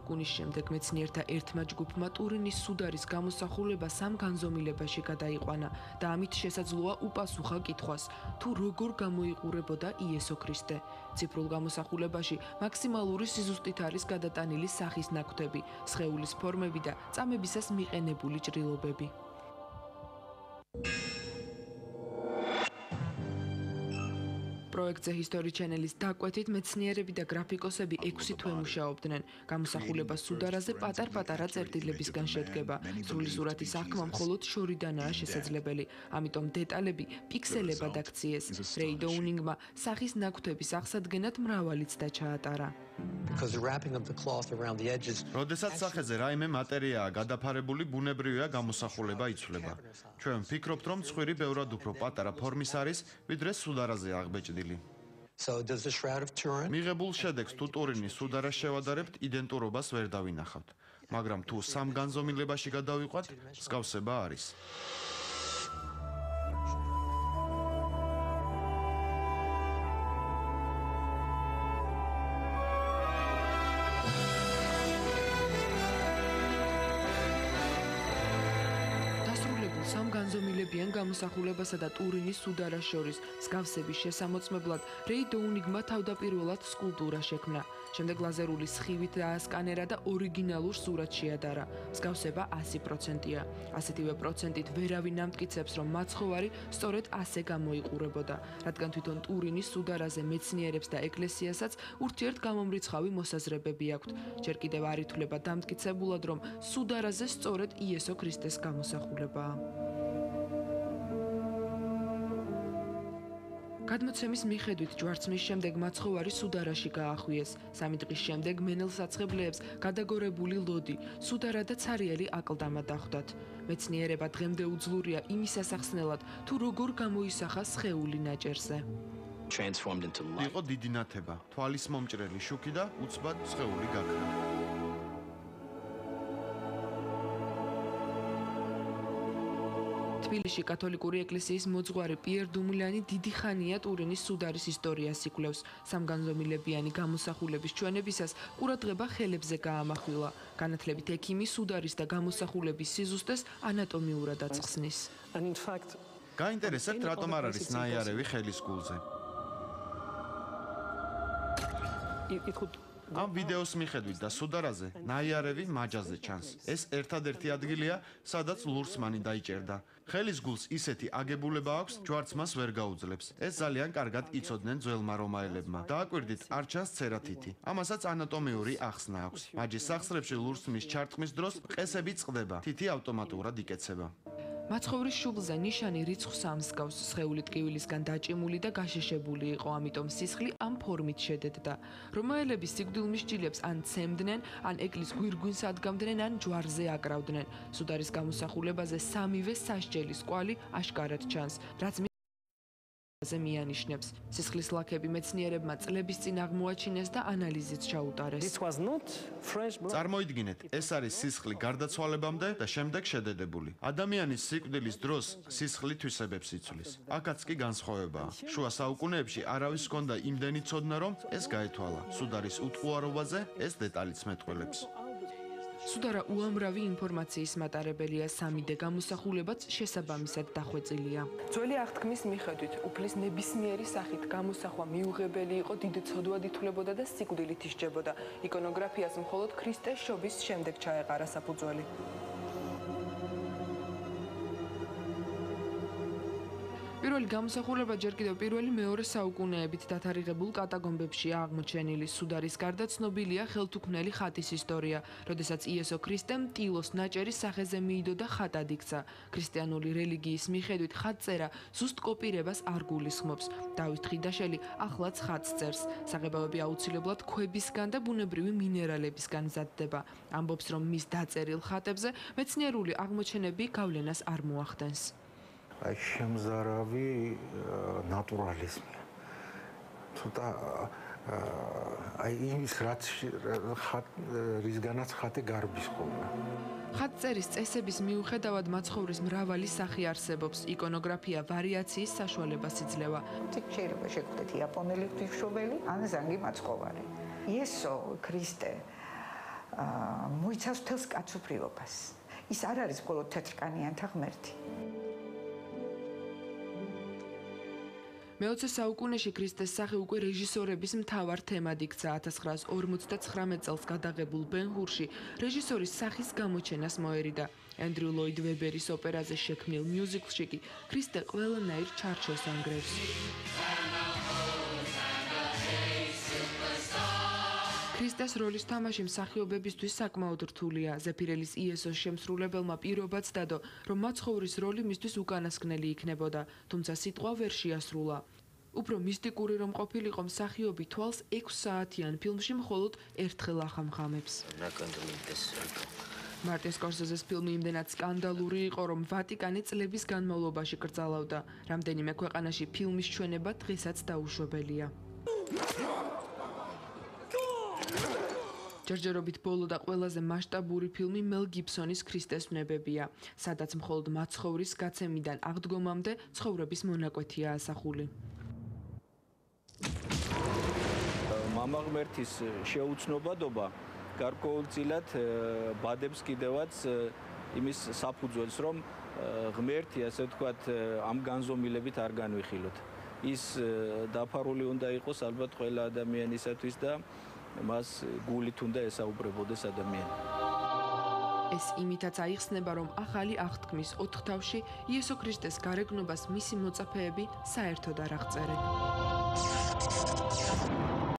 საუკუნის შემდეგ მეცნიერთა ერთმა ჯგუფმა ტურინის სუდარის გამოსახულება სამ განზომილებაში გადაიყვანა და ამით შესაძლოა უპასუხა კითხვას, თუ როგორ გამოიყურებოდა იესო ქრისტე. ციფრულ გამოსახულებაში მაქსიმალური სიზუსტით არის გადატანილი სახის ნაკვთები, სხეულის ფორმები და წამებისას მიყენებული ჭრილობები. პროექტზე History Channel-ის დაკვეთით მეცნიერები და გრაფიკოსები 6 თვე მუშაობდნენ. გამოსახულება სუდარაზე პატარ-პატარა წერტილებისგან შედგება. სრული სურათის აღქმა მხოლოდ შორიდანაა შესაძლებელი. ამიტომ დეტალები პიქსელებად აქციეს. რეი დოუნინგმა სახის ნაკვთების აღსადგენად მრავალი ცდა ჩაატარა. როდესაც სახეზე რაიმე მატერიაა გადაფარებული, ბუნებრივია გამოსახულება იცვლება. ჩვენ ვფიქრობთ, რომ ცხვირი ბევრად უფრო პატარა ფორმის არის, ვიდრე სუდარაზე აღბეჭდილი. მიღებულ შედეგს თუ ტურინის სუდარას შევადარებთ, იდენტურობას ვერ დავინახავთ, მაგრამ თუ სამ განზომილებაში გადავიყვანთ, მსგავსება არის. სამ განზომილებიან გამოსახულებასა და ტურინის სუდარას შორის მსგავსების შესამოწმებლად რეი დოუნინგმა თავდაპირველად სკულპტურა შექმნა. შემდეგ ლაზერული სხივით დაასკანერა და ორიგინალურ სურათს შეადარა. მსგავსება 100%-ია. ასეთივე პროცენტით ვერავინ ამტკიცებს, რომ მაცხოვარი სწორედ ასე გამოიყურებოდა, რადგან თვითონ ტურინის სუდარაზე მეცნიერებს და ეკლესიასაც ურთიერთგამომრიცხავი მოსაზრებები აქვთ. ჯერ კიდევ არ ითვლება დამტკიცებულად, რომ სუდარაზე სწორედ იესო ქრისტეს გამოსახულებაა. გადმოცემის მიხედვით ჯვარცმის შემდეგ მაცხოვარი სუდარაში გაახვიეს. 3 დღის შემდეგ მენელსაცხებლეებს გადაგორებული ლოდი, სუდარა და ცარიელი აკლდამა დახვდათ. მეცნიერება დღემდე უძლურია იმის ასახსნელად, თუ როგორ გამოისახა სხეული ნაჭერზე. იყო დიდი ნათება, თვალის მომჭრელი შუქი და უცბად სხეული გაქრა. თბილისში კათოლიკური ეკლესიის მოძღვარი პიერ დუმლიანი დიდი ხანია ტურინის სუდარის ისტორიას იკვლევს. სამგანზომილებიანი გამოსახულების ჩვენებისას ყურადღება ხელებზე გაამახვილა. განათლებით ექიმი სუდარის და გამოსახულების სიზუსტეს ანატომიურად აცხსნის. გაინტერესებთ, რატომ არ არის ნაიარევი ხელის გულზე? ამ ვიდეოს მიხედვით და სუდარაზე ნაიარევი მაჯაზე ჩანს. ეს ერთადერთი ადგილია, სადაც ლურსმანი დაიჭერდა. ხელის გულს ისეთი აგებულება აქვს, ჯვარცმას ვერ გაუძლებს. ეს ძალიან კარგად იცოდნენ ძველმა რომაელებმა. დააკვირდით, არ ჩანს ცერათითი. ამასაც ანატომიური ახსნა აქვს. მაჯის სახსრებში ლურსმნის ჩარტყმის დროს ყესები წყდება, თითი ავტომატურად იკეცება. მაცხოვრის შუბლზე ნიშანი რიცხვს ამსგავს, სხეული ტკივილისგან დაჭიმული და გაშეშებული იყო, ამიტომ სისხლი ამ ფორმით შედედდა. რომაელები სიკვდილმისჯილებს ან ცემდნენ, ან ეკლის გვირგვინს ადგამდნენ, ან ჯვარზე აკრავდნენ. სუდარის გამოსახულებაზე სამივე სასჯელის კვალი აშკარად ჩანს, რაც მიანიშნებს. სისხლის ლაქები მეცნიერებმა წლების წინ აღმოაჩინეს და ანალიზიც ჩაუტარეს. წარმოიდგინეთ, ეს არის სისხლი გარდაცვალებამდე და შემდეგ შედედებული. ადამიანის სიკვდილის დროს სისხლი თვისებებს იცვლის. აქაც კი განსხვავებაა. შუა საუკუნეებში არავის ჰქონდა იმდენი ცოდნა, რომ ეს გაეთვალა. სუდარის უტყუარობაზე ეს დეტალიც მეტყველებს. სუდარა უამრავი ინფორმაციის მატარებელია, 3D გამოსახულებაც შესაბამისად დახვეწილია. ძველი აღთქმის მიხედვით, უფლის ნებისმიერი სახით გამოსახვა მიუღებელი იყო, დიდ ცოდვად ითვლებოდა და სიკვდილით ისჯებოდა. იკონოგრაფიას მხოლოდ ქრისტეს შობის შემდეგ ჩაეყარა საფუძველი. პირველი გამოსახულება ჯერ კიდევ პირველი მეორე საუკუნეებით დათარიღებულ კატაკომბებშია აღმოჩენილი. სუდარის გარდა ცნობილია ხელთუქმნელი ხატის ისტორია, როდესაც იესო ქრისტემ ტილოს ნაჭერის სახეზე მიიდო და ხატად იქცა. ქრისტიანული რელიგიის მიხედვით ხატწერა ზუსტ კოპირებას არ გულისხმობს. დავით ხიდაშელი ახლაც ხატს წერს. საღებავები აუცილებლად ქვებისგან და ბუნებრივი მინერალებისგან მზადდება. ამბობს, რომ მის დაწერილ ხატებზე მეცნიერული აღმოჩენები გავლენას არ მოახდენს. აი შემზარავი ნატურალიზმია. ცოტა აი იმის რაც რისგანაც ხატი გარბის ხოლმე. ხატწერის წესების მიუხედავად მაცხოვრის მრავალი სახი არსებობს. იკონოგრაფია ვარიაციის საშუალებას იძლევა. შეიძლება შეგხვდეთ იაპონელი ღვთისმშობელი ან ზანგი მაცხოვარი. იესო ქრისტე მოიცავს მთელს კაცობრიობას. ის არ არის მხოლოდ თეთრკანიანთა ღმერთი. მე-20 საუკუნეში ქრისტეს სახე უკვე რეჟისორების მთავარ თემად იქცა. 1959 წელს გადაღებულ ბენ-ჰურში რეჟისორის სახის გამოჩენას მოერიდა. ენდრიუ ლოიდ ვებერის ოპერაზე შექმნილ მიუზიკლში კი ქრისტე ყველანაირ ჩარჩოს ანგრევს. ქრისტეს როლის თამაში მსახიობებისთვის საკმაოდ რთულია. ზეფირელის იესოს შემსრულებელმა პირობაც დადო, რომ მაცხოვრის როლი მისთვის უკანასკნელი იქნებოდა, თუმცა სიტყვა ვერ შეასრულა. უფრო მისტიკური რომ ყოფილიყო, მსახიობი თვალს 6 საათიან ფილმში მხოლოდ ერთხელ ახამხამებს. მარტინ სკორსეზეს ფილმი იმდენად სკანდალური იყო, რომ ვატიკანი წლების განმავლობაში კრძალავდა. რამდენიმე ქვეყანაში ფილმის ჩვენება დღესაც დაუშვებელია. ჯერჯერობით ბოლო და ყველაზე მასშტაბური ფილმი მელ გიბსონის ქრისტეს ვნებებია, სადაც მხოლოდ მაცხოვრის გაცემიდან აღდგომამდე ცხოვრების მონაკვეთია ასახული. მამა ღმერთის შეუცნობადობა გარკვეულწილად ბადებს კიდევაც იმის საფუძველს, რომ ღმერთი, ასე ვთქვათ, ამ განზომილებით არ განვიხილოთ. ის დაფარული უნდა იყოს ალბათ ყველა ადამიანისათვის და მას გულით უნდა ესაუბრებოდეს ადამიანი. ეს იმითაც აიხსნება, რომ ახალი აღთქმის 4 თავში იესო ქრისტეს გარეგნობას მისი მოწაფეები საერთოდ არ აღწერენ.